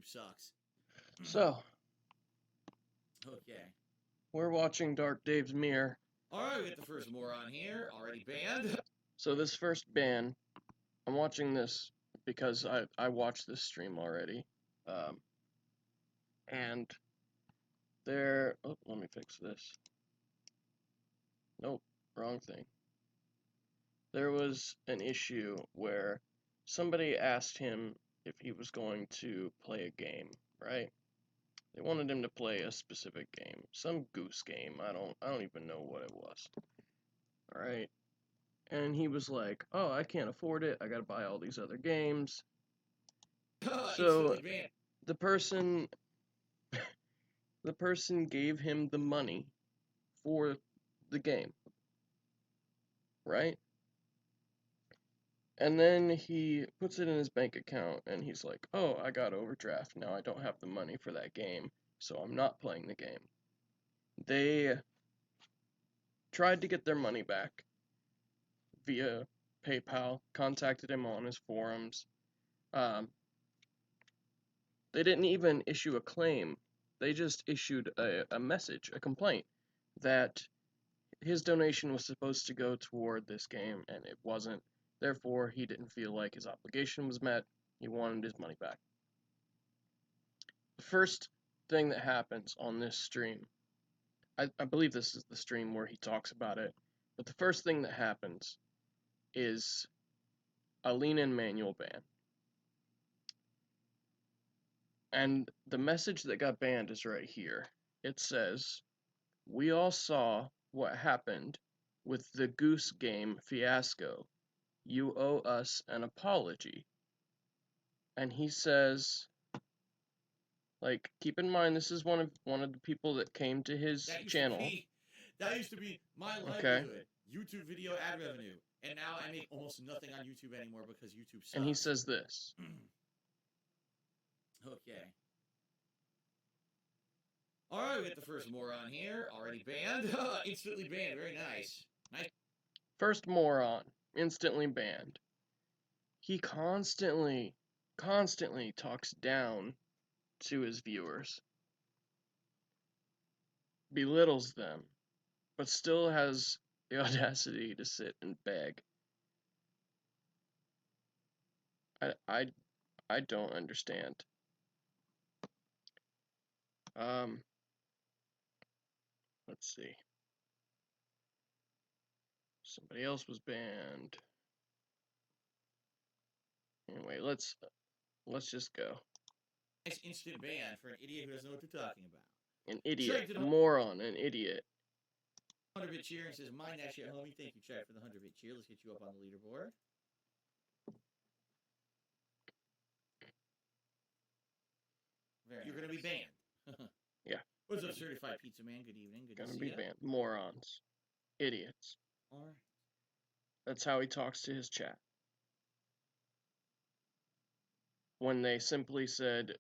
YouTube sucks. So, Okay. we're watching Dark Dave's Mirror. Alright, we got the first moron here, already banned. So this first ban, I'm watching this because I watched this stream already. And there, oh, let me fix this. Nope, wrong thing. There was an issue where somebody asked him if he was going to play a game, right? They wanted him to play a specific game, some Goose game. I don't even know what it was. All right. And he was like, "Oh, I can't afford it. I got to buy all these other games." So the person gave him the money for the game, right? And then he puts it in his bank account and he's like, "Oh, I got overdraft. Now I don't have the money for that game, so I'm not playing the game." They tried to get their money back via PayPal, contacted him on his forums. They didn't even issue a claim. They just issued a message, a complaint, that his donation was supposed to go toward this game and it wasn't. Therefore, he didn't feel like his obligation was met. He wanted his money back. The first thing that happens on this stream, I believe this is the stream where he talks about it, but the first thing that happens is a lean-in manual ban. And the message that got banned is right here. It says, "We all saw what happened with the Goose game fiasco. You owe us an apology." And he says, like, keep in mind this is one of the people that came to his channel. That used to be my livelihood. YouTube video ad revenue. And now I make almost nothing on YouTube anymore because YouTube sucks. And he says this. Okay. Alright, we got the first moron here, already banned. Instantly banned, very nice. Nice. First moron, instantly banned. He constantly talks down to his viewers, belittles them, but still has the audacity to sit and beg. I don't understand. Let's see. Somebody else was banned. Anyway, let's just go. Nice instant ban for an idiot who doesn't know what they're talking about. An idiot, a moron, an idiot. 100-bit cheer and says, "Mind that shit, homie." Thank you, chat, for the 100-bit cheer. Let's get you up on the leaderboard. You're gonna be banned. Yeah. What's up, certified pizza man? Good evening. Good to see you. Gonna be banned. Morons, idiots. All right. That's how he talks to his chat. When they simply said,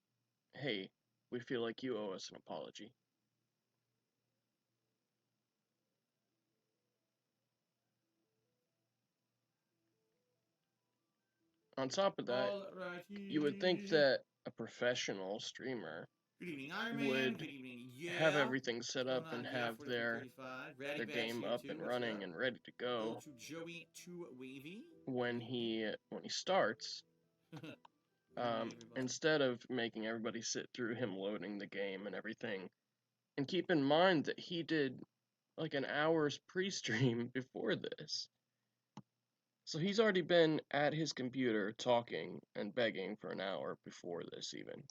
"Hey, we feel like you owe us an apology." On top of that, you would think that a professional streamer would have everything set up and have their game up and running and ready to go when he starts. Instead of making everybody sit through him loading the game and everything. And keep in mind that he did like an hour's pre-stream before this. So he's already been at his computer talking and begging for an hour before this even.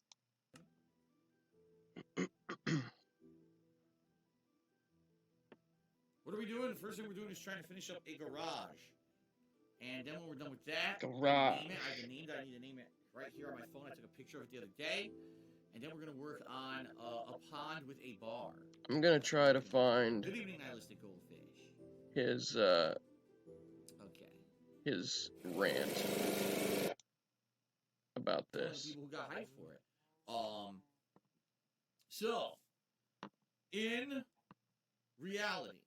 What are we doing? The first thing we're doing is trying to finish up a garage. And then when we're done with that, garage. Name it. I can name it. I need to name it right here on my phone. I took a picture of it the other day. And then we're going to work on a pond with a bar. I'm going to try to find Good evening, nihilistic goldfish. His his rant about this. People who got hyped for it. So, in reality,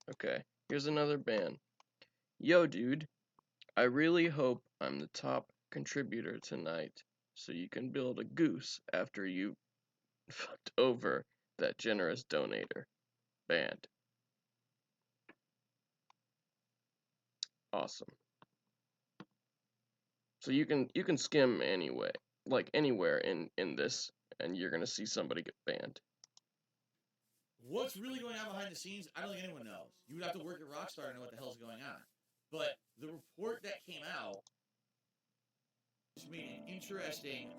okay, here's another ban. "Yo, dude, I really hope I'm the top contributor tonight, so you can build a goose after you fucked over that generous donator. Banned. Awesome. So you can skim anyway, like anywhere in this, and you're gonna see somebody get banned. What's really going on behind the scenes, I don't think anyone knows. You would have to work at Rockstar to know what the hell's going on. But the report that came out just made an interesting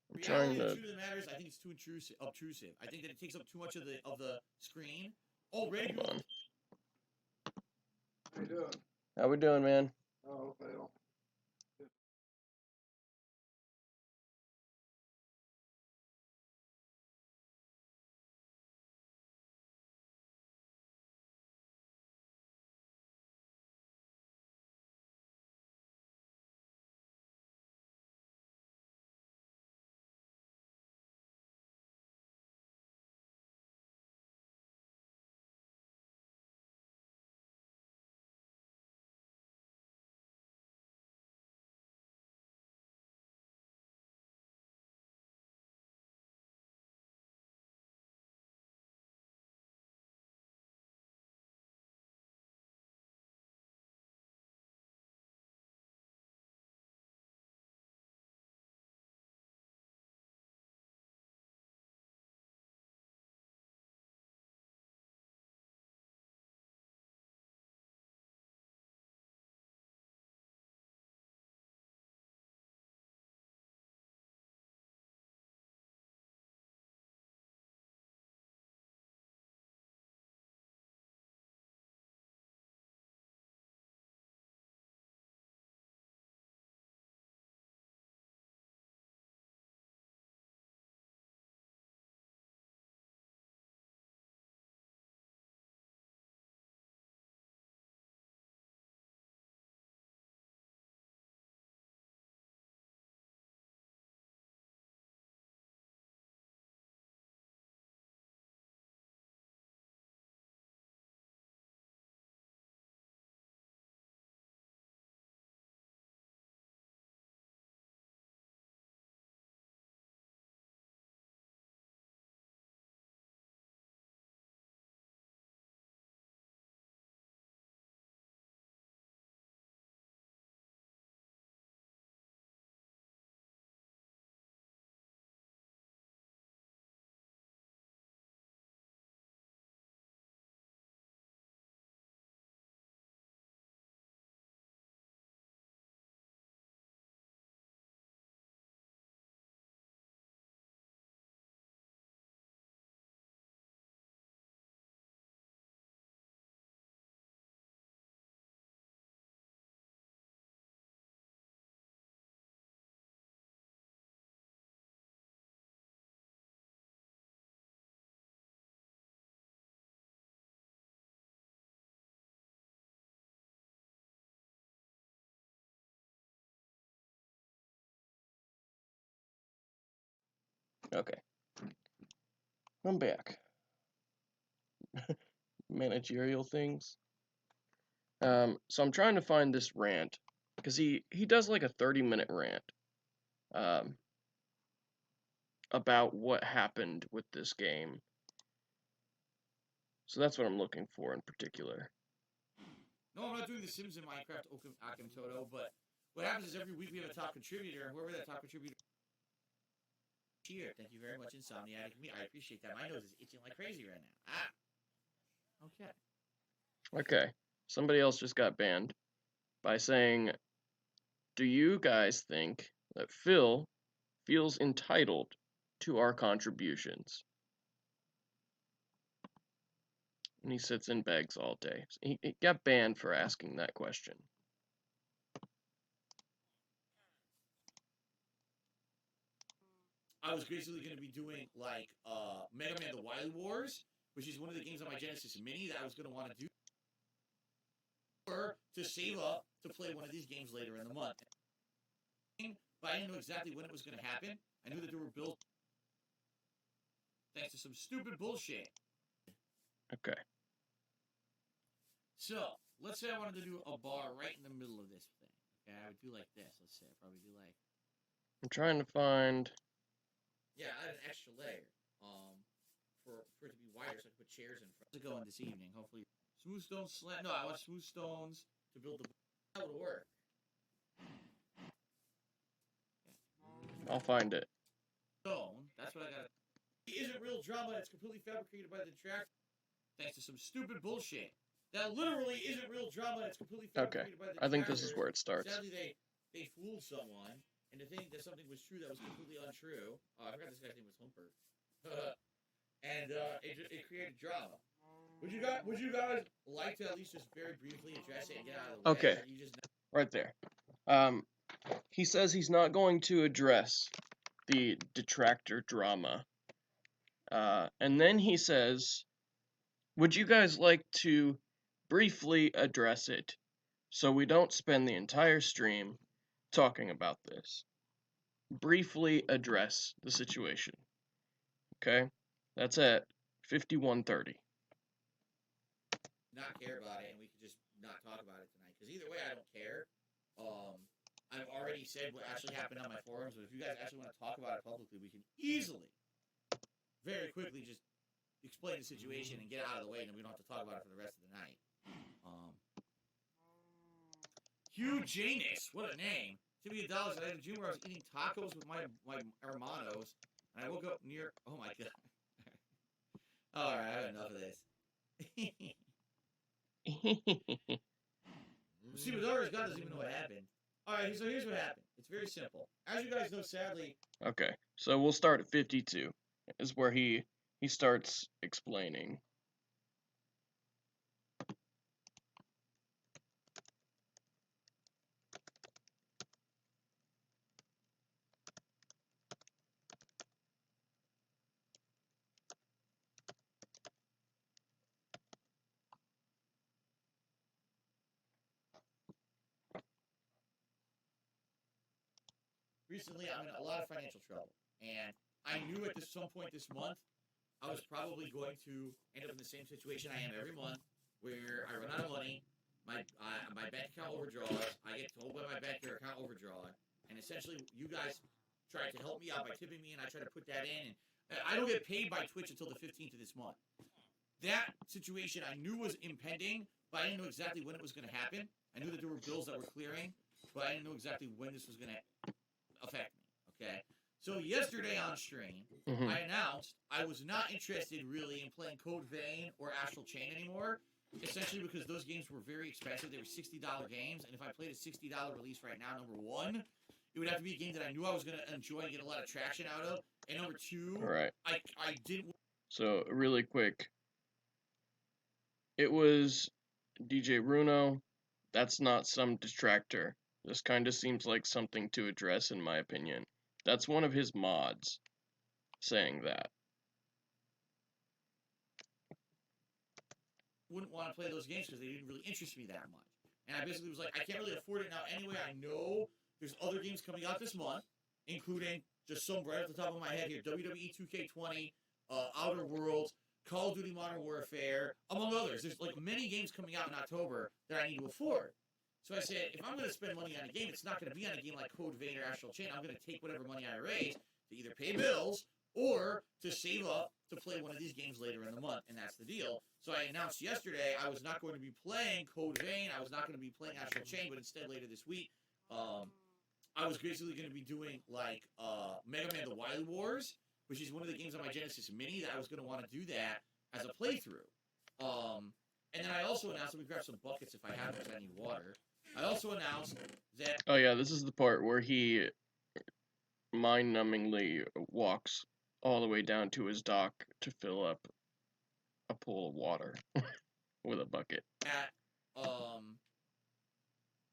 I'm trying reality of the to. truth of the matter is, I think it's too obtrusive. I think that it takes up too much of the screen. Already. Hold on. How you doing? How we doing, man? Oh, well. Okay. I'm back. Managerial things. So I'm trying to find this rant because he does like a 30-minute rant about what happened with this game. So that's what I'm looking for in particular. No, I'm not doing The Sims in Minecraft Occam Toto, but what happens is every week we have a top contributor, and whoever that top contributor cheer. Thank you very much, Insomniatic Me. I appreciate that. My nose is itching like crazy right now. Okay. Okay. Somebody else just got banned by saying, "Do you guys think that Phil feels entitled to our contributions?" And he sits in bags all day. He got banned for asking that question. I was basically going to be doing like Mega Man The Wily Wars, which is one of the games on my Genesis Mini that I was going to want to do, or to save up to play one of these games later in the month. But I didn't know exactly when it was going to happen. I knew that there were bills thanks to some stupid bullshit. Okay. So let's say I wanted to do a bar right in the middle of this thing. Okay, I would do like this. Let's say I probably do like. I'm trying to find. Yeah, I had an extra layer. For it to be wider, so I could put chairs in front. How's it going this evening? Hopefully, smooth stones slant. No, I want smooth stones to build the. That would work. I'll find it. Stone. That's what I got. It isn't real drama. It's completely fabricated by the detractor. Thanks to some stupid bullshit. That literally isn't real drama. It's completely fabricated by the I think this is detractors. where it starts. Sadly, they fooled someone into thinking that something was true that was completely untrue. Oh, I forgot this guy's name was Humper. And it created drama. Would you guys like to at least just very briefly address it and get out of the way? Okay. You just Right there. He says he's not going to address the detractor drama. And then he says, would you guys like to briefly address it so we don't spend the entire stream talking about this? Briefly address the situation. Okay? That's at 51:30. not care about it, and we could just not talk about it tonight. Because either way, I don't care. I've already said what actually happened on my forums, but if you guys actually want to talk about it publicly, we can easily, very quickly, just explain the situation and get out of the way, and then we don't have to talk about it for the rest of the night. Hugh Janus, what a name. $50, and I had a dream where I was eating tacos with my hermanos, and I woke up near, oh my god. Alright, I have enough of this. See, my daughter's God doesn't even know what happened. Alright, so here's what happened. It's very simple. As you guys know, sadly... Okay, so we'll start at 52, is where he starts explaining. Recently, I'm in a lot of financial trouble, and I knew at some point this month, I was probably going to end up in the same situation I am every month, where I run out of money, my bank account overdraws, I get told by my banker account overdrawn, and essentially you guys tried to help me out by tipping me, and I try to put that in, and I don't get paid by Twitch until the 15th of this month. That situation I knew was impending, but I didn't know exactly when it was going to happen. I knew that there were bills that were clearing, but I didn't know exactly when this was going to affect me, okay? So yesterday on stream, I announced I was not interested really in playing Code Vein or Astral Chain anymore, essentially because those games were very expensive. They were $60 games, and if I played a $60 release right now, number one, it would have to be a game that I knew I was going to enjoy and get a lot of traction out of, and number two, right. I didn't... So, really quick, it was DJ Runo. That's not some detractor. This kind of seems like something to address, in my opinion. That's one of his mods saying that. Wouldn't want to play those games because they didn't really interest me that much. And I basically was like, I can't really afford it now anyway. I know there's other games coming out this month, including just some right off the top of my head here, WWE 2K20, Outer Worlds, Call of Duty Modern Warfare, among others. There's like many games coming out in October that I need to afford. So I said, if I'm going to spend money on a game, it's not going to be on a game like Code Vein or Astral Chain. I'm going to take whatever money I raise to either pay bills or to save up to play one of these games later in the month, and that's the deal. So I announced yesterday I was not going to be playing Code Vein. I was not going to be playing Astral Chain, but instead later this week, I was basically going to be doing like Mega Man: The Wily Wars, which is one of the games on my Genesis Mini that I was going to want to do that as a playthrough. And then I also announced, let me grab some buckets if I have them, because I need water. I also announced that... Oh yeah, this is the part where he mind-numbingly walks all the way down to his dock to fill up a pool of water with a bucket.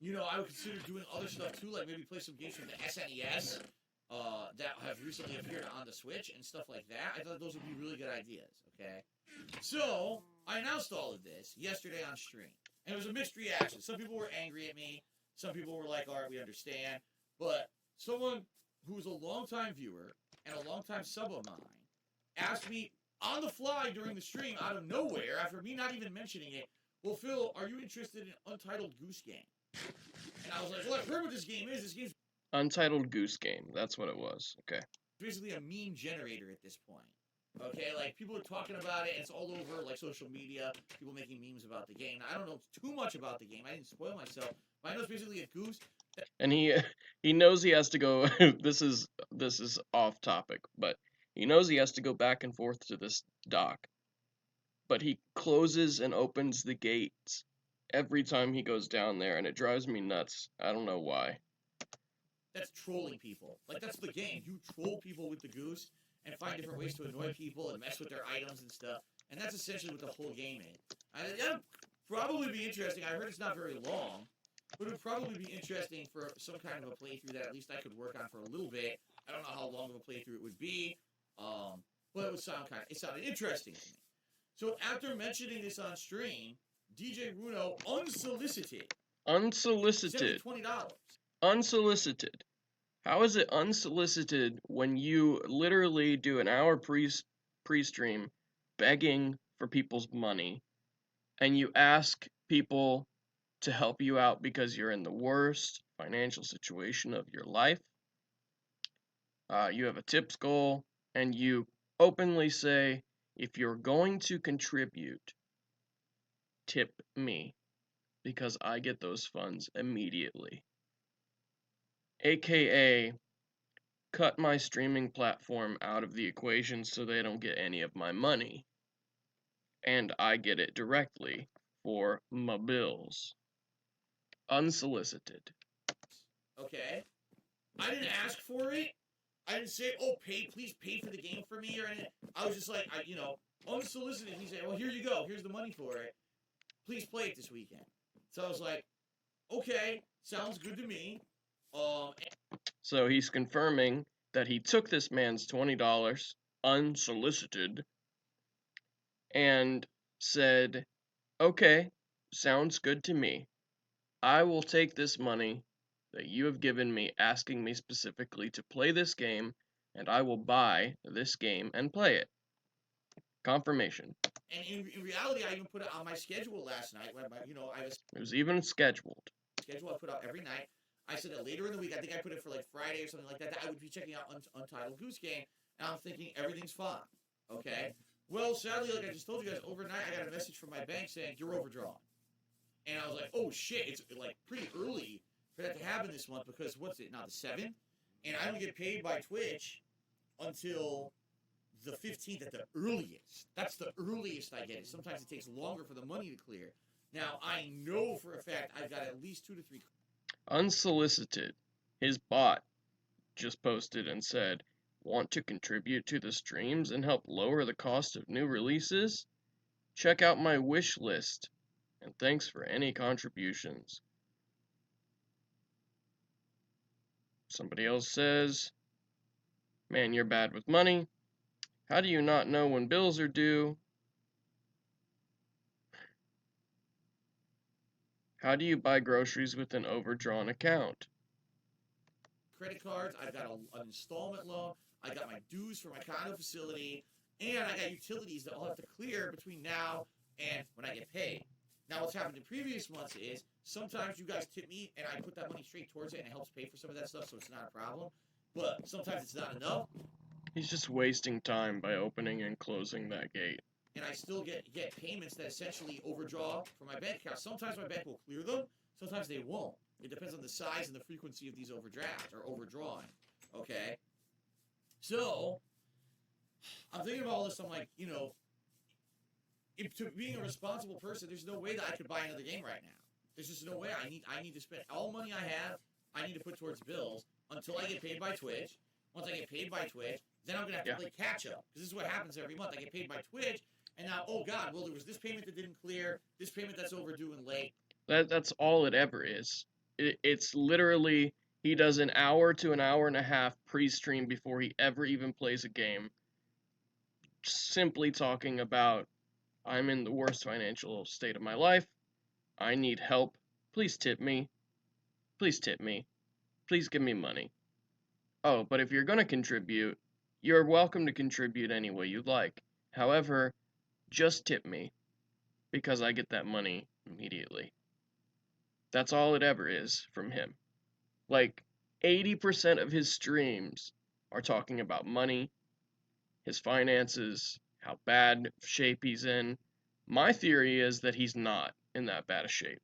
You know, I would consider doing other stuff too, like maybe play some games from the SNES that have recently appeared on the Switch and stuff like that. I thought those would be really good ideas, okay? So, I announced all of this yesterday on stream. And it was a mixed reaction. Some people were angry at me. Some people were like, all right, we understand. But someone who's a longtime viewer and a longtime sub of mine asked me on the fly during the stream, out of nowhere, after me not even mentioning it, well, Phil, are you interested in Untitled Goose Game? And I was like, well, I've heard what this game is. This game's Untitled Goose Game. That's what it was. Okay. basically a meme generator at this point. Okay, like people are talking about it, and it's all over like social media. People making memes about the game. Now, I don't know too much about the game. I didn't spoil myself, but I know it's basically a goose. And he knows he has to go. this is off topic, but he knows he has to go back and forth to this dock. But he closes and opens the gates every time he goes down there, and it drives me nuts. I don't know why. That's trolling people. Like that's the game. You troll people with the goose and find different ways to annoy people and mess with their items and stuff. And that's essentially what the whole game is. That'd probably be interesting. I heard it's not very long, but it would probably be interesting for some kind of a playthrough that at least I could work on for a little bit. I don't know how long of a playthrough it would be, but it sounded interesting to me. So after mentioning this on stream, DJ Runo unsolicited Unsolicited. $20. Unsolicited. How is it unsolicited when you literally do an hour pre-stream begging for people's money and you ask people to help you out because you're in the worst financial situation of your life? You have a tips goal and you openly say, if you're going to contribute, tip me because I get those funds immediately. AKA, cut my streaming platform out of the equation so they don't get any of my money. And I get it directly for my bills. Unsolicited. Okay? I didn't ask for it. I didn't say, oh, please pay for the game for me or anything. I was just like, unsolicited. He said, well, here you go. Here's the money for it. Please play it this weekend. So I was like, okay, sounds good to me. So he's confirming that he took this man's $20 unsolicited and said, okay, sounds good to me. I will take this money that you have given me, asking me specifically to play this game, and I will buy this game and play it. Confirmation. And in reality, I even put it on my schedule last night. It was even scheduled. Schedule I put out every night. I said that later in the week, I think I put it for like Friday or something like that, I would be checking out Untitled Goose Game, and I'm thinking everything's fine. Okay? Well, sadly, like I just told you guys, overnight I got a message from my bank saying, you're overdrawn. And I was like, oh shit, it's like pretty early for that to happen this month because what's it now, the 7th? And I don't get paid by Twitch until the 15th at the earliest. That's the earliest I get it. Sometimes it takes longer for the money to clear. Now, I know for a fact I've got at least 2 to 3... Unsolicited. His bot just posted and said, want to contribute to the streams and help lower the cost of new releases? Check out my wish list. And thanks for any contributions. Somebody else says, man, you're bad with money. How do you not know when bills are due? How do you buy groceries with an overdrawn account? Credit cards, I've got an installment loan, I got my dues for my condo facility, and I got utilities that I'll have to clear between now and when I get paid. Now, what's happened in previous months is sometimes you guys tip me and I put that money straight towards it and it helps pay for some of that stuff, so it's not a problem. But sometimes it's not enough. He's just wasting time by opening and closing that gate. And I still get payments that essentially overdraw from my bank account. Sometimes my bank will clear them, sometimes they won't. It depends on the size and the frequency of these overdrafts or overdrawing. Okay? So, I'm thinking about all this, I'm like, to being a responsible person, there's no way that I could buy another game right now. There's just no way. I need to spend all money I have. I need to put towards bills until I get paid by Twitch. Once I get paid by Twitch, then I'm gonna have to play catch up because this is what happens every month. I get paid by Twitch, and now, oh god, well there was this payment that didn't clear, this payment that's overdue and late. That's all it ever is. It's literally he does an hour to an hour and a half pre-stream before he ever even plays a game, simply talking about, I'm in the worst financial state of my life. I need help. Please tip me. Please tip me. Please give me money. Oh, but if you're going to contribute, you're welcome to contribute any way you'd like. However, just tip me because I get that money immediately. That's all it ever is from him. Like 80% of his streams are talking about money, his finances, how bad shape he's in. My theory is that he's not in that bad a shape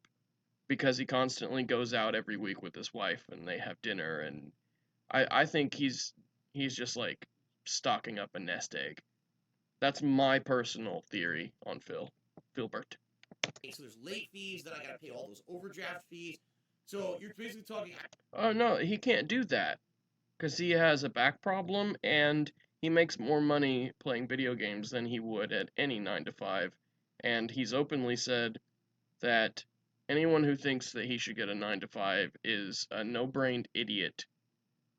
because he constantly goes out every week with his wife and they have dinner, and I think he's just like stocking up a nest egg. That's my personal theory on Filbert. So there's late fees, then I got to pay all those overdraft fees. So you're basically talking. Oh no, he can't do that because he has a back problem and he makes more money playing video games than he would at any 9 to 5. And he's openly said that anyone who thinks that he should get a 9 to 5 is a no-brained idiot,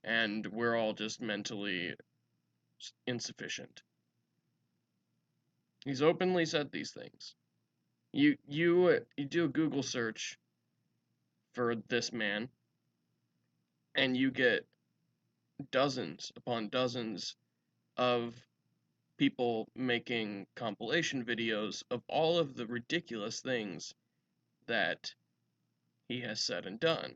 and we're all just mentally insufficient. He's openly said these things. You do a Google search for this man, and you get dozens upon dozens of people making compilation videos of all of the ridiculous things that he has said and done.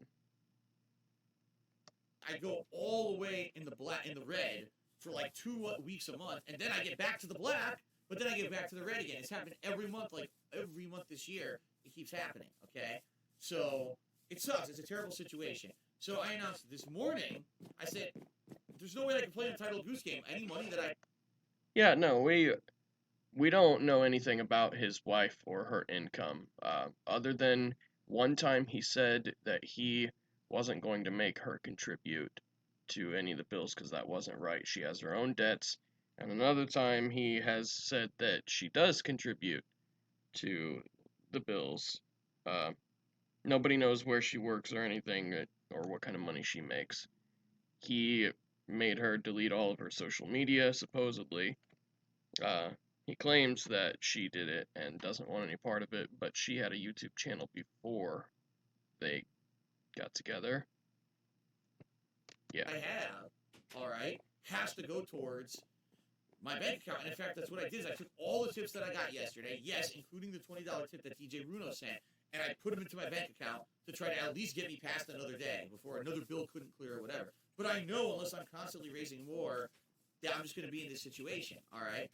I go all the way in the red for like 2 weeks a month, and then I get back to the black, but then I get back to the red again. It's happened every month, like every month this year. It keeps happening. Okay, so it sucks. It's a terrible situation. So I announced this morning. I said, "There's no way I can play an entitled Goose game. Any money that I." Yeah, no, we don't know anything about his wife or her income, other than one time he said that he wasn't going to make her contribute to any of the bills because that wasn't right. She has her own debts. And another time he has said that she does contribute to the bills. Nobody knows where she works or anything or what kind of money she makes. He made her delete all of her social media, supposedly. He claims that she did it and doesn't want any part of it, but she had a YouTube channel before they got together. Yeah. I have, all right, has to go towards my bank account. And in fact, that's what I did. Is I took all the tips that I got yesterday, yes, including the $20 tip that DJ Runo sent, and I put them into my bank account to try to at least get me past another day before another bill couldn't clear or whatever. But I know unless I'm constantly raising more, that I'm just going to be in this situation, all right?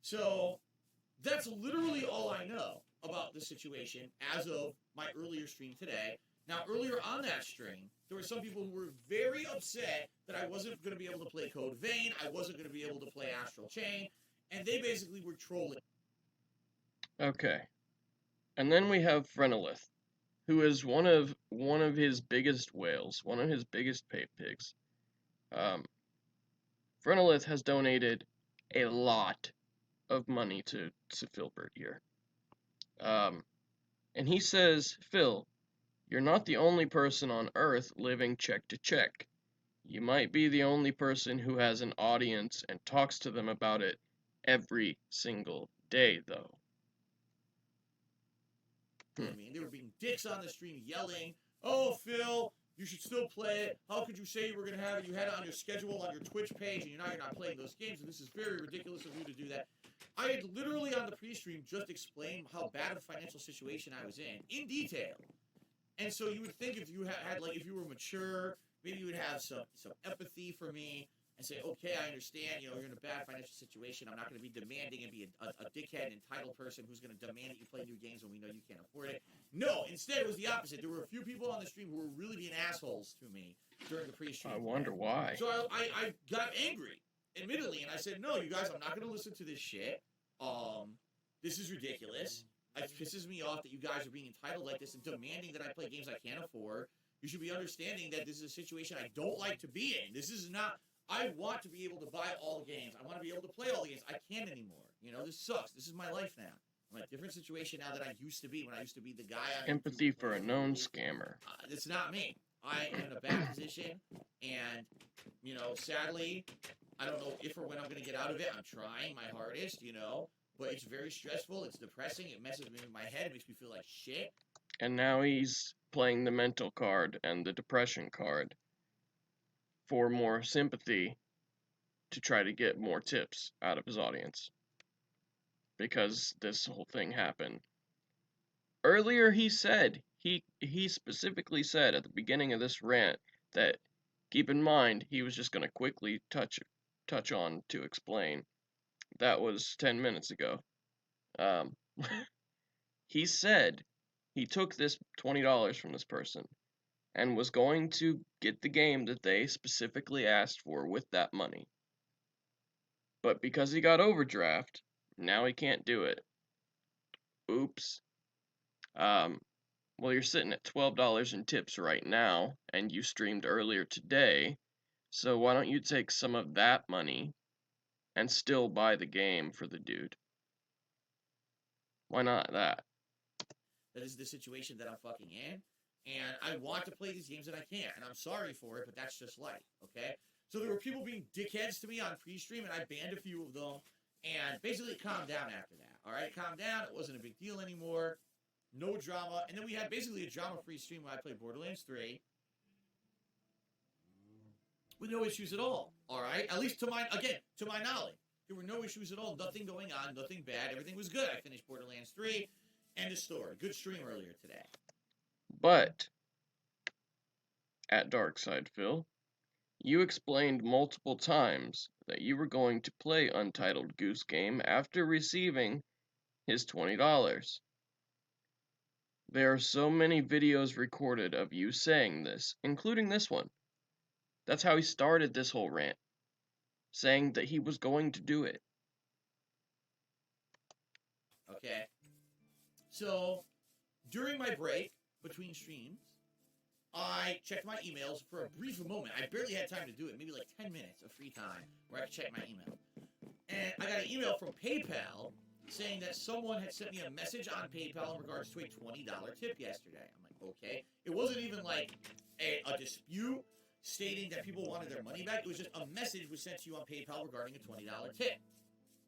So that's literally all I know about the situation as of my earlier stream today. Now, earlier on that stream, there were some people who were very upset that I wasn't going to be able to play Code Vein, I wasn't going to be able to play Astral Chain, and they basically were trolling. Okay. And then we have Frenolith, who is one of his biggest whales, one of his biggest pigs. Frenolith has donated a lot of money to Filbert here. And he says, Phil, you're not the only person on Earth living check to check. You might be the only person who has an audience and talks to them about it every single day, though. I mean, they were being dicks on the stream, yelling, "Oh, Phil, you should still play it. How could you say you were going to have it? You had it on your schedule on your Twitch page, and you're not playing those games, and this is very ridiculous of you to do that." I had literally on the pre-stream just explained how bad of a financial situation I was in detail. And so you would think if you had like, if you were mature, maybe you would have some empathy for me and say, okay, I understand, you're in a bad financial situation. I'm not going to be demanding and be a dickhead, entitled person who's going to demand that you play new games when we know you can't afford it. No, instead it was the opposite. There were a few people on the stream who were really being assholes to me during the pre-stream. I wonder why. So I got angry, admittedly, and I said, no, you guys, I'm not going to listen to this shit. This is ridiculous. It pisses me off that you guys are being entitled like this and demanding that I play games I can't afford. You should be understanding that this is a situation I don't like to be in. This is not... I want to be able to buy all the games. I want to be able to play all the games. I can't anymore. This sucks. This is my life now. I'm in a different situation now than I used to be when I used to be the guy... Empathy for a known scammer. It's not me. I am in a bad position, and, sadly, I don't know if or when I'm going to get out of it. I'm trying my hardest, but it's very stressful. It's depressing. It messes with my head. It makes me feel like shit. And now he's playing the mental card and the depression card for more sympathy to try to get more tips out of his audience. Because this whole thing happened. Earlier he said he specifically said at the beginning of this rant that, keep in mind, he was just going to quickly touch on to explain. That was 10 minutes ago. Um, he said he took this $20 from this person and was going to get the game that they specifically asked for with that money. But because he got overdraft, now he can't do it. Oops. Well, you're sitting at $12 in tips right now, and you streamed earlier today, so why don't you take some of that money and still buy the game for the dude? Why not that? That is the situation that I'm fucking in. And I want to play these games and I can't. And I'm sorry for it, but that's just life, okay? So there were people being dickheads to me on pre-stream, and I banned a few of them. And basically calmed down after that, all right? Calmed down. It wasn't a big deal anymore. No drama. And then we had basically a drama-free stream where I played Borderlands 3 with no issues at all, all right? At least to my knowledge. There were no issues at all. Nothing going on. Nothing bad. Everything was good. I finished Borderlands 3. End of story. Good stream earlier today. But, at Darkside Phil, you explained multiple times that you were going to play Untitled Goose Game after receiving his $20. There are so many videos recorded of you saying this, including this one. That's how he started this whole rant, saying that he was going to do it. Okay. So, during my break between streams, I checked my emails for a brief moment. I barely had time to do it, maybe like 10 minutes of free time where I could check my email. And I got an email from PayPal saying that someone had sent me a message on PayPal in regards to a $20 tip yesterday. I'm like, okay. It wasn't even like a dispute stating that people wanted their money back. It was just a message was sent to you on PayPal regarding a $20 tip.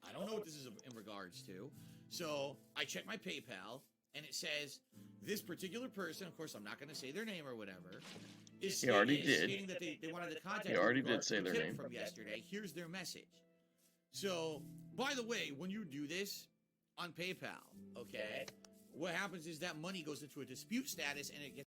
I don't know what this is in regards to. So I checked my PayPal, and it says this particular person, of course, I'm not going to say their name or whatever, is stating that they wanted to contact you. He already did say their name. From yesterday. Here's their message. So, by the way, when you do this on PayPal, okay, what happens is that money goes into a dispute status, and it gets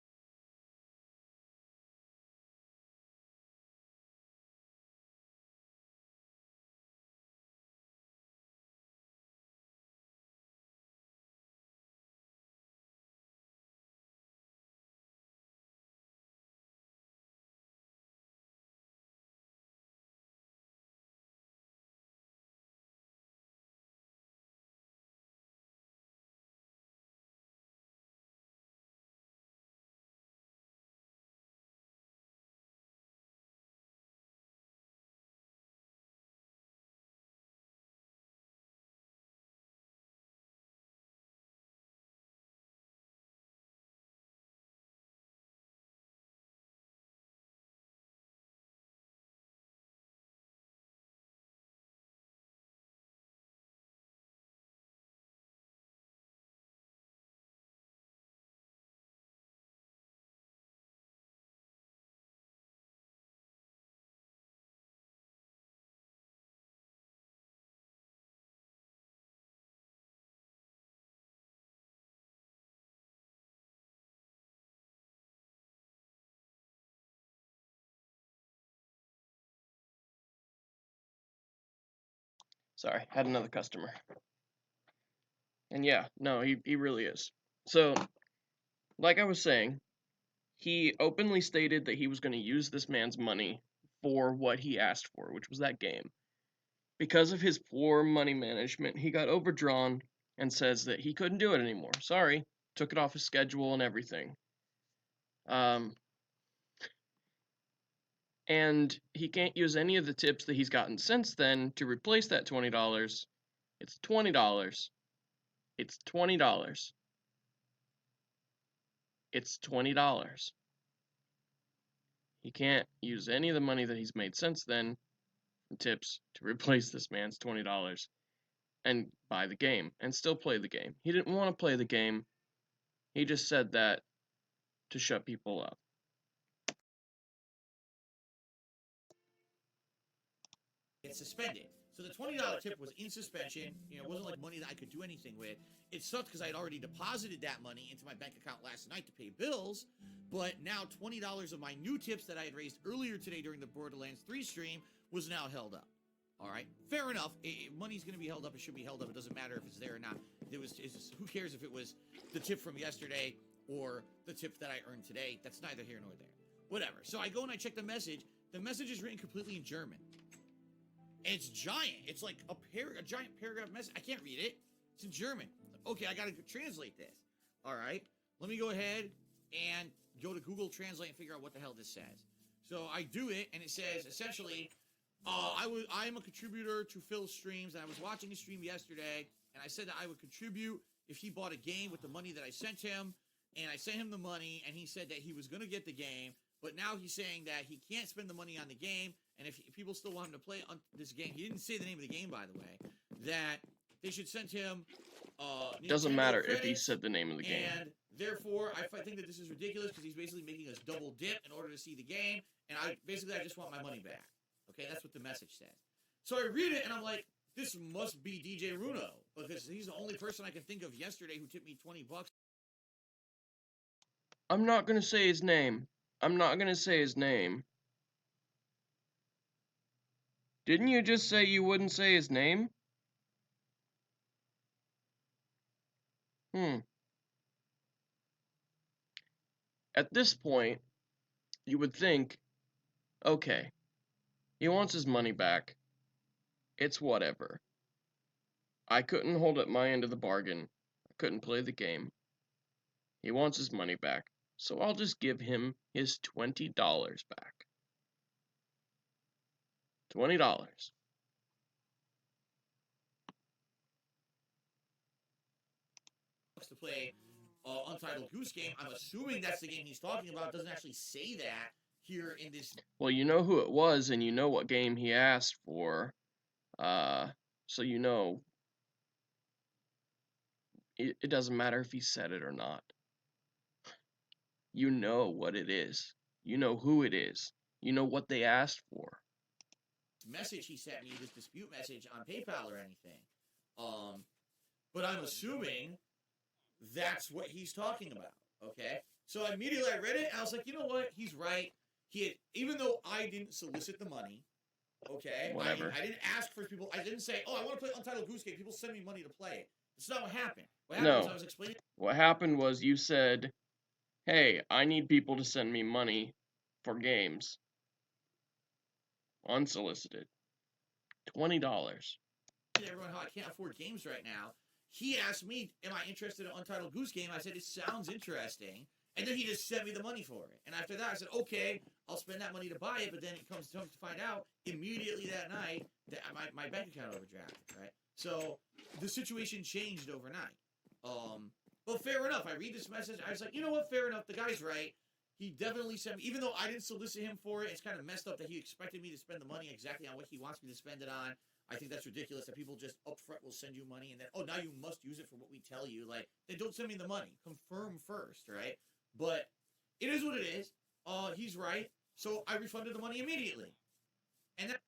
Sorry, had another customer. And yeah, no, he really is. So, like I was saying, he openly stated that he was going to use this man's money for what he asked for, which was that game. Because of his poor money management, he got overdrawn and says that he couldn't do it anymore. Sorry, took it off his schedule and everything. And he can't use any of the tips that he's gotten since then to replace that $20. It's $20. It's $20. It's $20. He can't use any of the money that he's made since then from tips to replace this man's $20 and buy the game and still play the game. He didn't want to play the game. He just said that to shut people up. suspended. So the $20 tip was in suspension. You know, it wasn't like money that I could do anything with. It sucked because I had already deposited that money into my bank account last night to pay bills. But now $20 of my new tips that I had raised earlier today during the Borderlands 3 stream was now held up. All right, fair enough. Money's going to be held up. It should be held up. It doesn't matter if it's there or not. Who cares if it was the tip from yesterday or the tip that I earned today? That's neither here nor there. Whatever. So I go and I check the message. The message is written completely in German. And it's giant. It's like a giant paragraph message. I can't read it. It's in German. Okay, I got to translate this. All right. Let me go ahead and go to Google Translate and figure out what the hell this says. So I do it, and it says, essentially, I am a contributor to Phil's streams, and I was watching his stream yesterday, and I said that I would contribute if he bought a game with the money that I sent him, and I sent him the money, and he said that he was going to get the game, but now he's saying that he can't spend the money on the game, and if people still want him to play on this game, he didn't say the name of the game, by the way, that they should send him doesn't matter if he said the name of the game. And therefore, I think that this is ridiculous because he's basically making us double dip in order to see the game, and I just want my money back. Okay, that's what the message says. So I read it, and I'm like, this must be DJ Runo, because he's the only person I can think of yesterday who tipped me $20. I'm not going to say his name. I'm not going to say his name. Didn't you just say you wouldn't say his name? At this point, you would think, okay, he wants his money back. It's whatever. I couldn't hold up my end of the bargain. I couldn't play the game. He wants his money back, so I'll just give him his $20 back. $20. To play Untitled Goose Game. I'm assuming that's the game he's talking about. It doesn't actually say that here in this. Well, you know who it was, and you know what game he asked for. So you know. It doesn't matter if he said it or not. You know what it is. You know who it is. You know what they asked for. Message he sent me, this dispute message on PayPal or anything. But I'm assuming that's what he's talking about. Okay? So immediately I read it, and I was like, you know what? He's right. Even though I didn't solicit the money, okay? Whatever. I didn't ask for people. I didn't say, oh, I want to play Untitled Goose Game. People send me money to play it. That's not what happened. What happened was I was explaining. What happened was you said, hey, I need people to send me money for games. Unsolicited. $20. Everyone, how I can't afford games right now. He asked me, am I interested in Untitled Goose Game? I said, it sounds interesting. And then he just sent me the money for it. And after that, I said, okay, I'll spend that money to buy it. But then it comes to find out immediately that night that my bank account overdrafted, right? So the situation changed overnight. Well, fair enough. I read this message. I was like, you know what? Fair enough. The guy's right. He definitely sent me, even though I didn't solicit him for it, it's kind of messed up that he expected me to spend the money exactly on what he wants me to spend it on. I think that's ridiculous that people just upfront will send you money and then, oh, now you must use it for what we tell you. Like, then don't send me the money. Confirm first, right? But it is what it is. He's right. So I refunded the money immediately. And that...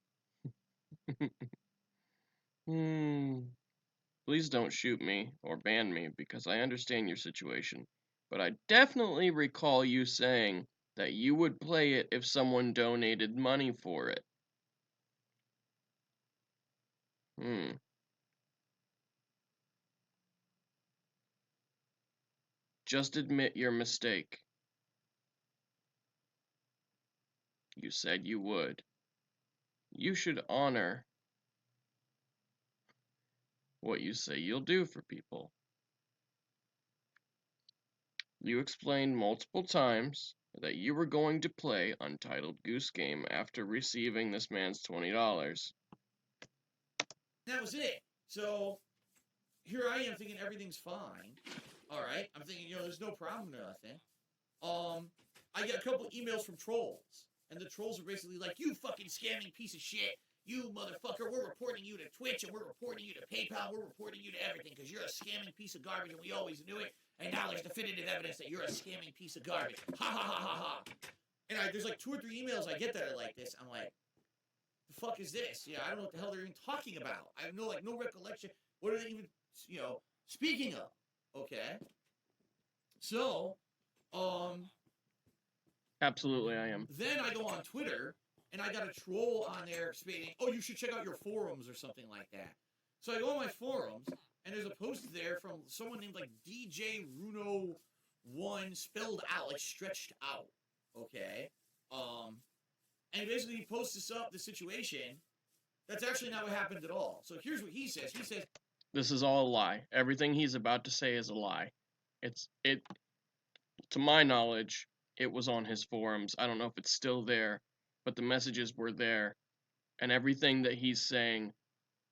Please don't shoot me or ban me because I understand your situation. But I definitely recall you saying that you would play it if someone donated money for it. Just admit your mistake. You said you would. You should honor what you say you'll do for people. You explained multiple times that you were going to play Untitled Goose Game after receiving this man's $20. that was it. So here I am thinking everything's fine. All right. I'm thinking, there's no problem or nothing. I get a couple emails from trolls. And the trolls are basically like, you fucking scamming piece of shit. You motherfucker, we're reporting you to Twitch, and we're reporting you to PayPal, we're reporting you to everything, because you're a scamming piece of garbage, and we always knew it, and now there's definitive evidence that you're a scamming piece of garbage. Ha ha ha ha ha. And there's like 2 or 3 emails I get that are like this. I'm like, the fuck is this? Yeah, I don't know what the hell they're even talking about. I have no recollection. What are they even, speaking of? Okay. So, Absolutely, I am. then I go on Twitter, and I got a troll on there stating, oh, you should check out your forums or something like that. So I go on my forums, and there's a post there from someone named, like, DJ Runo 1 spelled out, like, stretched out. Okay? And basically he posts the situation. That's actually not what happened at all. So here's what he says. He says, this is all a lie. Everything he's about to say is a lie. To my knowledge, it was on his forums. I don't know if it's still there, but the messages were there, and everything that he's saying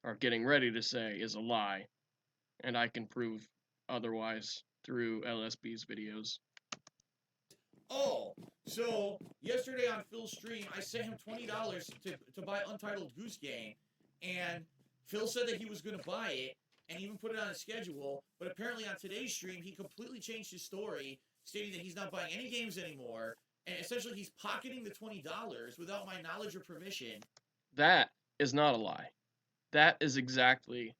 or getting ready to say is a lie, and I can prove otherwise through LSB's videos. oh, so yesterday on Phil's stream, I sent him $20 to buy Untitled Goose Game, and Phil said that he was going to buy it and even put it on his schedule, but apparently on today's stream, he completely changed his story, stating that he's not buying any games anymore, and essentially he's pocketing the $20 without my knowledge or permission. That is not a lie. That is exactly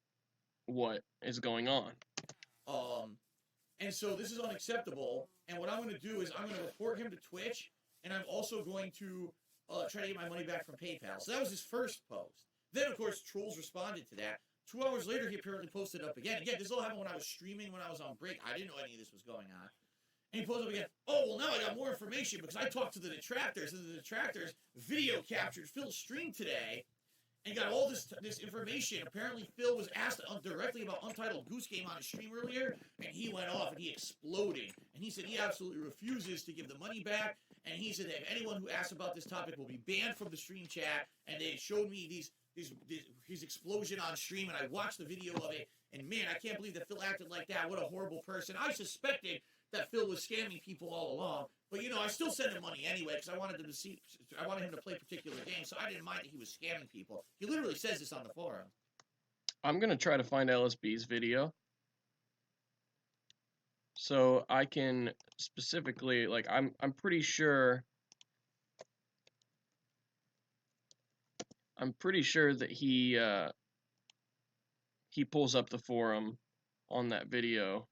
what is going on. And so this is unacceptable, and what I'm going to do is I'm going to report him to Twitch, and I'm also going to try to get my money back from PayPal. So that was his first post. Then, of course, trolls responded to that. 2 hours later, he apparently posted up again. Again, this all happened when I was streaming, when I was on break. I didn't know any of this was going on. And he posted up again, oh, well, now I got more information because I talked to the detractors, and the detractors video captured Phil's stream today and got all this information. Apparently, Phil was asked directly about Untitled Goose Game on his stream earlier, and he went off and he exploded. And he said he absolutely refuses to give the money back. And he said that anyone who asks about this topic will be banned from the stream chat. And they showed me his explosion on stream, and I watched the video of it. And man, I can't believe that Phil acted like that. What a horrible person. I suspected that Phil was scamming people all along. But, I still sent him money anyway because I wanted him to play particular games, so I didn't mind that he was scamming people. He literally says this on the forum. I'm going to try to find LSB's video so I can specifically, like, I'm pretty sure that he pulls up the forum on that video.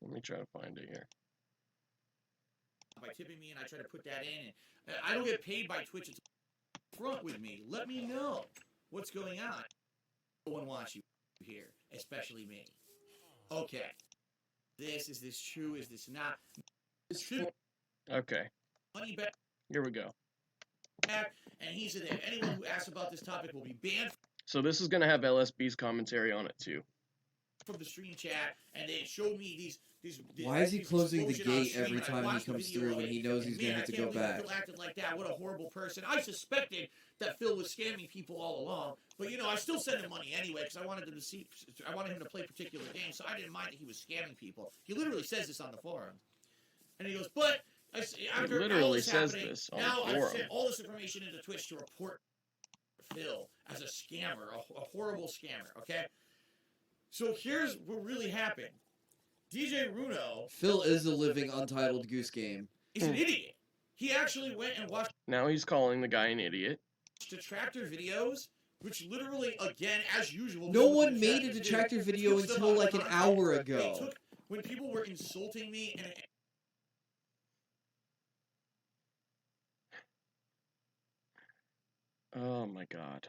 Let me try to find it here. By tipping me, and I try to put that in. And I don't get paid by Twitch. It's front with me. Let me know what's going on. No one wants you here, especially me. Okay. Is this true? Is this not? It's true. Okay. Money back. Here we go. And he said that anyone who asks about this topic will be banned. So this is going to have LSB's commentary on it too. From the stream chat, and they showed me these. Why is he closing the gate every time he comes through when he knows he's going to have to go back? Phil acted like that. What a horrible person. I suspected that Phil was scamming people all along, but I still sent him money anyway because I wanted him to play particular games, so I didn't mind that he was scamming people. He literally says this on the forum, and he goes, "But after all this happening, now I've sent all this information into Twitch to report Phil as a scammer, a horrible scammer." Okay, so here's what really happened. DJ Runo... Phil is a living Untitled Goose Game. He's an idiot. He actually went and watched... Now he's calling the guy an idiot. Detractor videos, which literally, again, as usual... No one made a detractor video until like an hour ago. When people were insulting me and... Oh my god.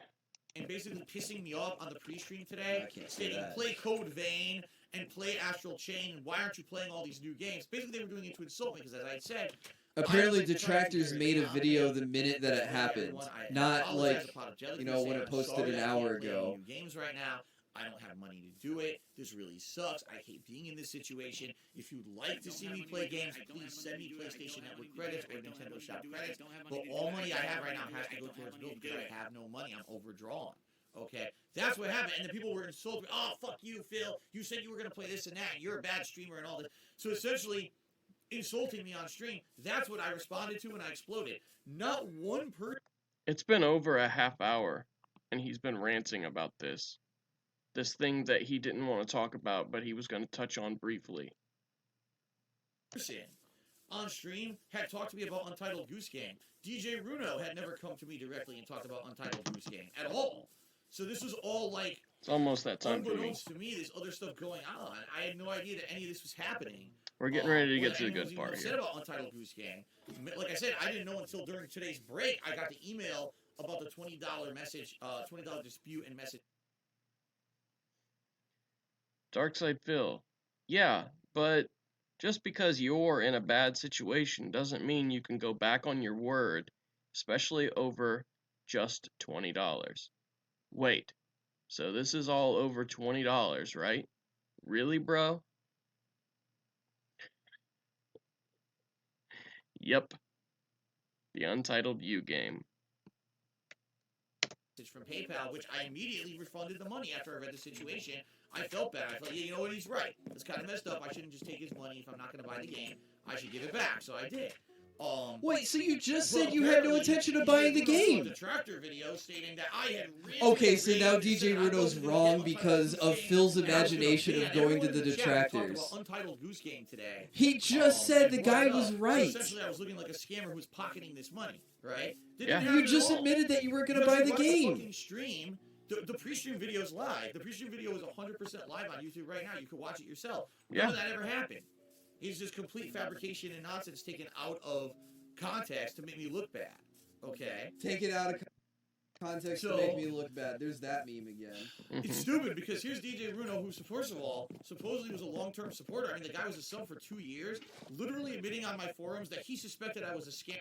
And basically pissing me off on the pre-stream today, stating play Code Vein and play Astral Chain, and why aren't you playing all these new games? Basically, they were doing it to insult me, because as I said... Apparently, detractors made a video the minute that it happened, not like, when it posted an hour ago. New games right now. I don't have money to do it. This really sucks. I hate being in this situation. If you'd like to see me play games, please send me PlayStation Network credits or Nintendo Shop credits. But all money I have right now has to go towards bills because I have no money. I'm overdrawn. Okay, that's what happened. And the people were insulting me. Oh, fuck you, Phil. You said you were going to play this and that, and you're a bad streamer and all this. So essentially, insulting me on stream, that's what I responded to, and I exploded. Not one person... It's been over a half hour, and he's been ranting about this. This thing that he didn't want to talk about, but he was going to touch on briefly. on stream had talked to me about Untitled Goose Game. DJ Runo had never come to me directly and talked about Untitled Goose Game at all. So this was all like It's almost that time for me. unbeknownst to me, there's other stuff going on. I had no idea that any of this was happening. We're getting ready to Or get to the anyone good was part even here. upset about Untitled Goose Game. Like I said, I didn't know until during today's break I got the email about the $20 message, $20 dispute and message. Darkside Phil. Yeah, but just because you're in a bad situation doesn't mean you can go back on your word, especially over just $20. Wait, so this is all over $20, right? Really, bro? Yep. The Untitled U game. From PayPal, which I immediately refunded the money after I read the situation. I felt bad. I felt, yeah, you know what, he's right. It's kind of messed up. I shouldn't just take his money if I'm not going to buy the game. I should give it back. So I did. Wait, so you just said you had no intention of buying the game? The tractor video stating that I had Okay, so now DJ Runo's wrong because of Phil's imagination of going to the detractors. Untitled Goose Game today. He just said the guy was right. So essentially, I was looking like a scammer who was pocketing this money, right? Yeah. You just admitted that you weren't going to buy the game. Stream. The pre-stream video is live. The pre-stream video is 100% live on YouTube right now. You can watch it yourself. Yeah. None of that ever happened. It's just complete fabrication and nonsense taken out of context to make me look bad. Okay? Take it out of context to make me look bad. There's that meme again. It's stupid because here's DJ Runo, who, first of all, supposedly was a long-term supporter. I mean, the guy was a sub for 2 years, literally admitting on my forums that he suspected I was a scam.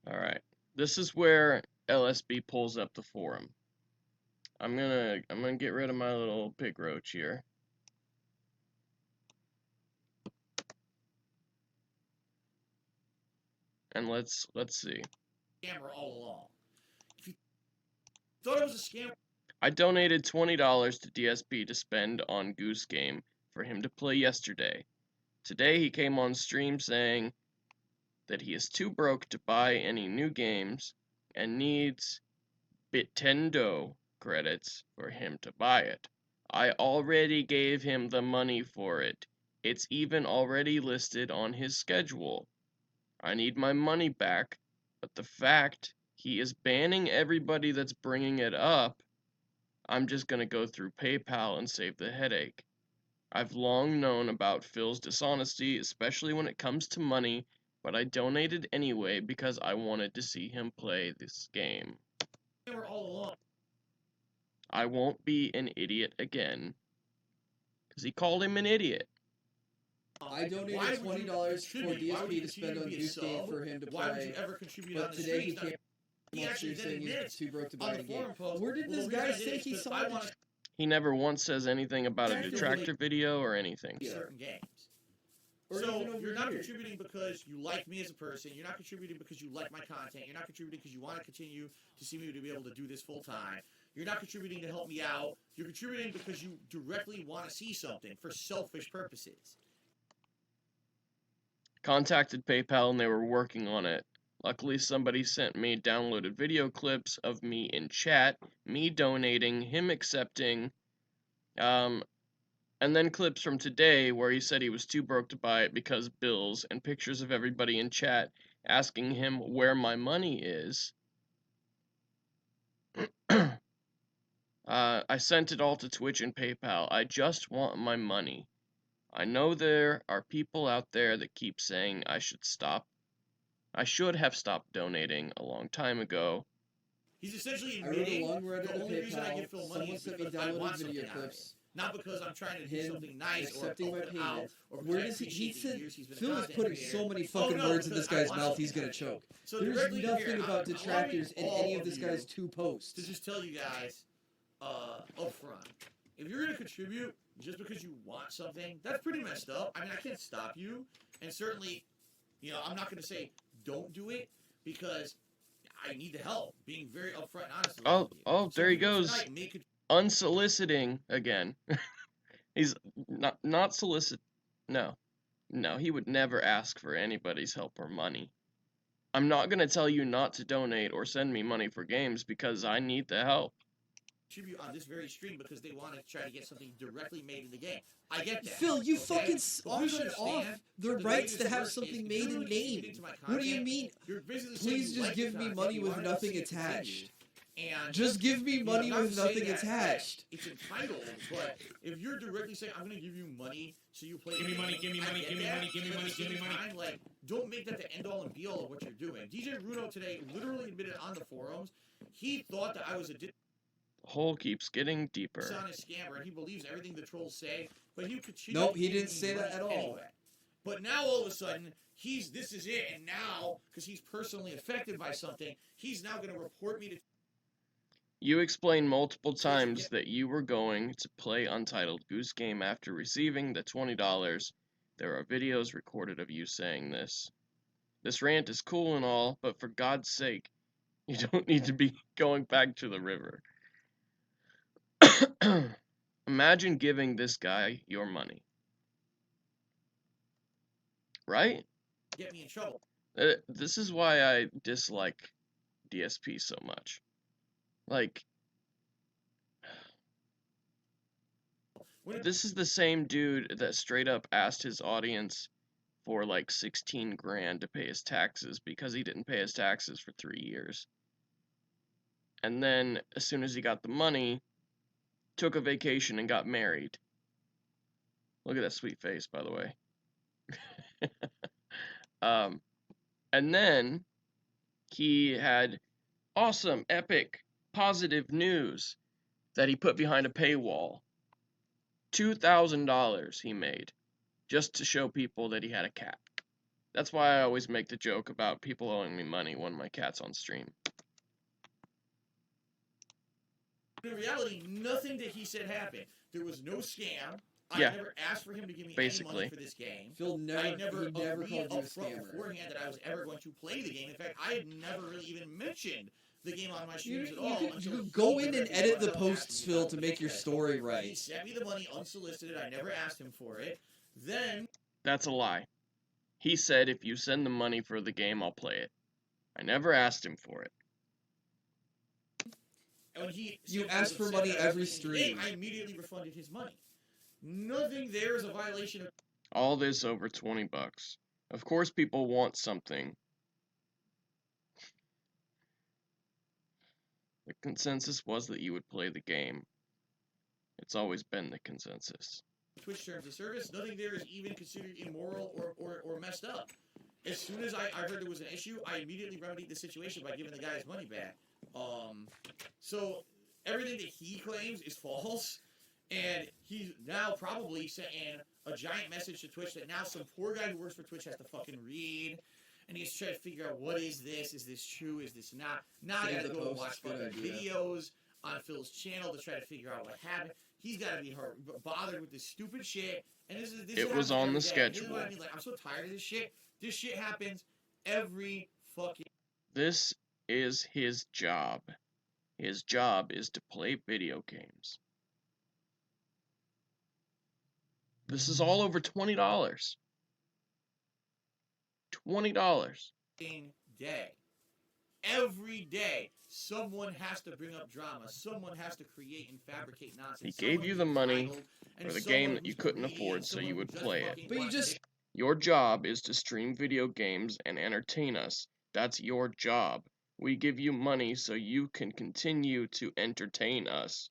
Alright. This is where LSB pulls up the forum. I'm gonna get rid of my little pig roach here. And let's see. Scammer all along. If you thought it was a scam, I donated $20 to DSP to spend on Goose Game for him to play yesterday. Today he came on stream saying that he is too broke to buy any new games and needs Bitendo credits for him to buy it. I already gave him the money for it. It's even already listed on his schedule. I need my money back, but the fact he is banning everybody that's bringing it up, I'm just gonna go through PayPal and save the headache. I've long known about Phil's dishonesty, especially when it comes to money, but I donated anyway because I wanted to see him play this game. all along. I won't be an idiot again. Because he called him an idiot. I donated $20 for DSP to spend on Goose Game for him to play, but today he came on stream saying he's too broke to buy the game. Where did this guy say he saw it? He never once says anything about a detractor video or anything. Certain games. So you're not contributing because you like me as a person. You're not contributing because you like my content. You're not contributing because you want to continue to see me to be able to do this full time. You're not contributing to help me out. You're contributing because you directly want to see something for selfish purposes. Contacted PayPal and they were working on it. Luckily somebody sent me downloaded video clips of me in chat, me donating, him accepting, and then clips from today where he said he was too broke to buy it because bills, and pictures of everybody in chat asking him where my money is. I sent it all to Twitch and PayPal. I just want my money. I know there are people out there that keep saying I should stop. I should have stopped donating a long time ago. He's essentially I wrote admitting a long letter the to only reason I PayPal. give Phil money Someone is sent me because I want downloaded video something out of it. clips. Not because I'm trying to do Him something nice or accepting my help him out. payment. Or Where does he said Phil is putting so many fucking words in this guy's mouth he's gonna choke. So There's directly nothing here, about detractors in any of this guy's two to posts. just tell you guys up front, if you're going to contribute just because you want something, that's pretty messed up. I mean, I can't stop you. And certainly, you know, I'm not going to say don't do it because I need the help. Being very upfront and honest with you. Oh, there he goes. Tonight, Unsoliciting again. He's not solicit. No, he would never ask for anybody's help or money. I'm not going to tell you not to donate or send me money for games because I need the help. contribute on this very stream because they want to try to get something directly made in the game. I get that. Phil, you okay? fucking auctioned off the rights to have something made in name. What do you mean? Please just give me money with nothing attached. And just give me money with nothing attached. It's entitled, but if you're directly saying, I'm going to give you money so you play... Give me money, give me money, give me money, give me money, give me money. Like, don't make that the end-all and be-all of what you're doing. DJ Bruno today literally admitted on the forums, he thought that I was a... The hole keeps getting deeper. ...dishonest scammer, and he believes everything the trolls say, but he could... Nope, he didn't say that at all. Anyway. But now, all of a sudden, this is it, and now, because he's personally affected by something, he's now going to report me to... You explained multiple times that you were going to play Untitled Goose Game after receiving the $20. There are videos recorded of you saying this. This rant is cool and all, but for God's sake, you don't need to be going back to the river. Imagine giving this guy your money. Right? Get me in trouble. This is why I dislike DSP so much. Like, this is the same dude that straight up asked his audience for like 16 grand to pay his taxes because he didn't pay his taxes for 3 years. And then, as soon as he got the money, took a vacation and got married. Look at that sweet face, by the way. And then, he had awesome, epic, positive news that he put behind a paywall. $2,000 he made just to show people that he had a cat. That's why I always make the joke about people owing me money when my cat's on stream. In reality, nothing that he said happened. There was no scam. Yeah. I never asked for him to give me Basically. any money for this game. Phil I never never called you a upfront scammer. beforehand that I was ever going to play the game. In fact, I had never really even mentioned the game on my You streams at all. could go in and edit the posts, Phil, to make your story He right. sent me the money unsolicited. I never asked him for it. Then That's a lie. He said, if you send the money for the game, I'll play it. I never asked him for it. when he You said ask he was for money upset that I every was playing the game, stream. I immediately refunded his money. Nothing there is a violation of... All this over 20 bucks. Of course people want something. The consensus was that you would play the game. It's always been the consensus. Twitch terms of service. Nothing there is even considered immoral or messed up. As soon as I heard there was an issue, I immediately remedied the situation by giving the guy his money back. So everything that he claims is false, and he's now probably sending a giant message to Twitch that now some poor guy who works for Twitch has to fucking read, and he's trying to figure out what is this true, is this not? Now I Save gotta the go post, watch good fucking idea. videos on Phil's channel to try to figure out what happened. He's gotta be bothered with this stupid shit, and this It was on the happens every day. This is schedule. what I mean, like, I'm so tired of this shit. This shit happens every fucking... This is his job. His job is to play video games. This is all over $20. $20. day. Every day, someone has to bring up drama. Someone has to create and fabricate nonsense. He gave you the Someone money entitled, and for the someone game that you who's couldn't greedy, afford and so someone you who would just play it. fucking But you wants just- to- Your job is to stream video games and entertain us. That's your job. We give you money so you can continue to entertain us.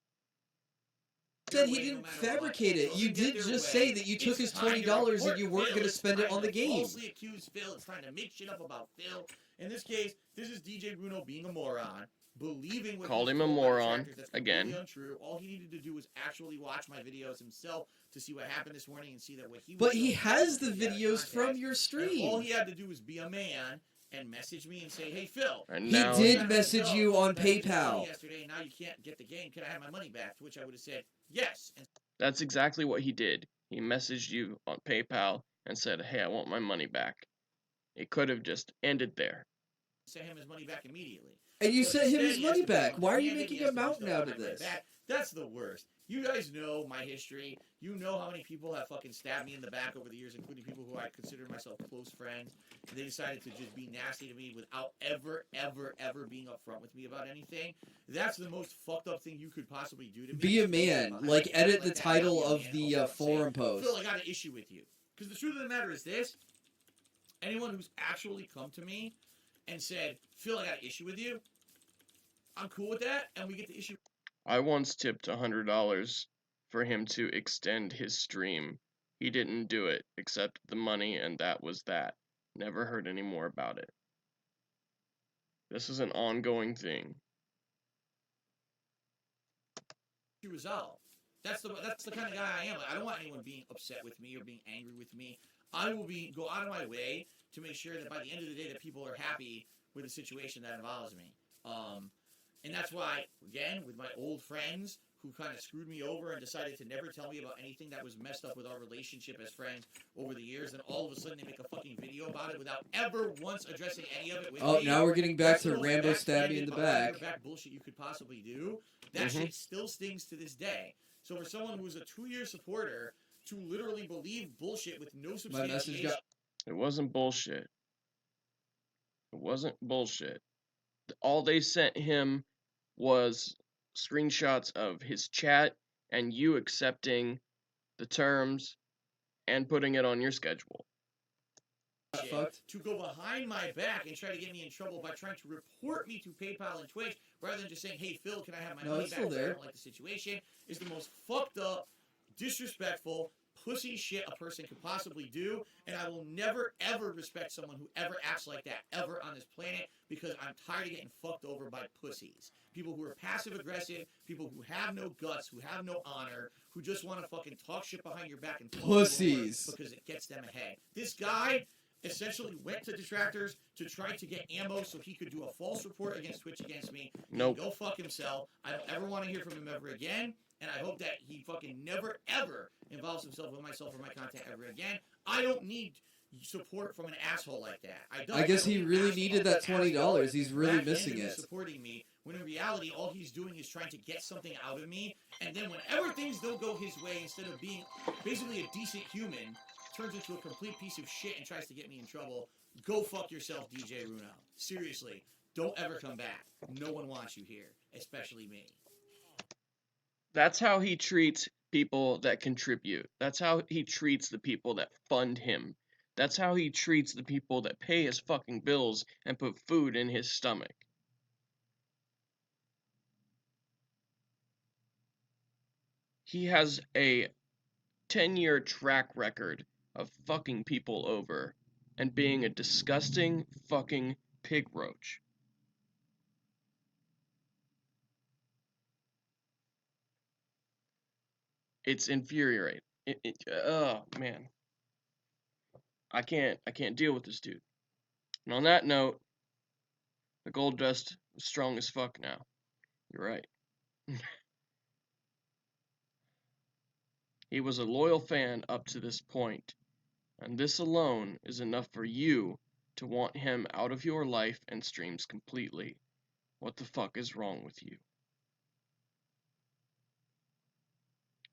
Said he didn't fabricate it. You did just say that you took his $20 and you weren't going to spend it on the game. Falsely accused Phil. It's trying to make shit up about Phil. In this case, this is DJ Bruno being a moron, believing what Called he's him a told by moron, detractors. That's again. completely untrue. All he needed to do was actually watch my videos himself to see what happened this morning and see that what he was But he doing has the was out of videos from context. your And all stream. he had to do was be a man and message me and say, "Hey Phil, And He now did I message know you on that you told me PayPal. yesterday, and now you can't get the game. Can I have my money back?" To which I would have said yes. And that's exactly what he did. He messaged you on PayPal and said, hey, I want my money back. It could have just ended there. sent him his money back immediately. And you But sent him instead, his he has money to go back. Why are you handed making yes a to his mountain stuff out and of I went this? back. That's the worst. You guys know my history. You know how many people have fucking stabbed me in the back over the years, including people who I consider myself close friends. And they decided to just be nasty to me without ever being upfront with me about anything. That's the most fucked up thing you could possibly do to me. Be a man. Like, edit the title of the forum post. Phil, I got an issue with you. Because the truth of the matter is this. Anyone who's actually come to me and said, Phil, I got an issue with you, I'm cool with that, and we get the issue. I once tipped $100 for him to extend his stream. He didn't do it, accepted the money, and that was that. Never heard any more about it. This is an ongoing thing. Resolve. That's the kind of guy I am. I don't want anyone being upset with me or being angry with me. I will go out of my way to make sure that by the end of the day that people are happy with the situation that involves me. And that's why, again, with my old friends who kind of screwed me over and decided to never tell me about anything that was messed up with our relationship as friends over the years, and all of a sudden they make a fucking video about it without ever once addressing any of it with me. Oh, now we're getting back to Rambo stab me in the back. Bullshit you could possibly do. That shit still stings to this day. So for someone who's a 2-year supporter to literally believe bullshit with no substantiation. It wasn't bullshit. It wasn't bullshit. All they sent him was screenshots of his chat and you accepting the terms and putting it on your schedule. To go behind my back and try to get me in trouble by trying to report me to PayPal and Twitch rather than just saying, hey, Phil, can I have my money back? I don't like the situation, is the most fucked up, disrespectful, pussy shit a person could possibly do, and I will never, ever respect someone who ever acts like that ever on this planet, because I'm tired of getting fucked over by pussies. People who are passive-aggressive, people who have no guts, who have no honor, who just want to fucking talk shit behind your back and pussies because it gets them ahead. This guy essentially went to detractors to try to get ammo so he could do a false report against Twitch against me. Nope. Go fuck himself. I don't ever want to hear from him ever again. And I hope that he fucking never, ever involves himself with myself or my content ever again. I don't need support from an asshole like that. I guess he really needed that $20. He's really missing it. Supporting me, when in reality, all he's doing is trying to get something out of me. And then whenever things don't go his way, instead of being basically a decent human, turns into a complete piece of shit and tries to get me in trouble. Go fuck yourself, DJ Runo. Seriously, don't ever come back. No one wants you here, especially me. That's how he treats people that contribute. That's how he treats the people that fund him. That's how he treats the people that pay his fucking bills and put food in his stomach. He has a 10-year track record of fucking people over and being a disgusting fucking pig roach. It's infuriating. Oh man, I can't deal with this dude. And on that note, the gold dust is strong as fuck now. You're right. He was a loyal fan up to this point, and this alone is enough for you to want him out of your life and streams completely. What the fuck is wrong with you?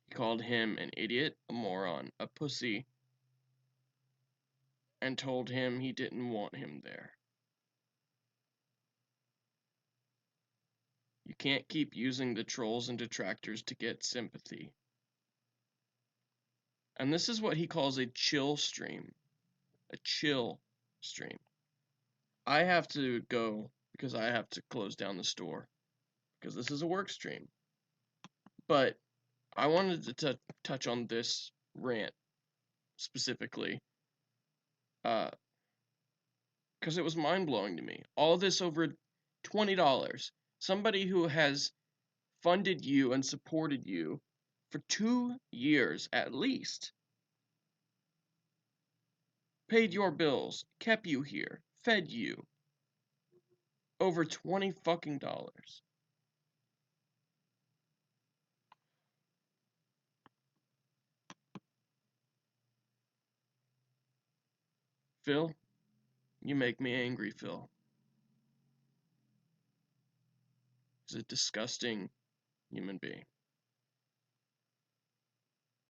He called him an idiot, a moron, a pussy, and told him he didn't want him there. You can't keep using the trolls and detractors to get sympathy. And this is what he calls a chill stream. A chill stream. I have to go because I have to close down the store because this is a work stream. But I wanted to touch on this rant specifically because it was mind-blowing to me. All this over $20. Somebody who has funded you and supported you for 2 years at least. Paid your bills, kept you here, fed you. Over $20 fucking dollars. Phil, you make me angry, Phil. He's a disgusting human being.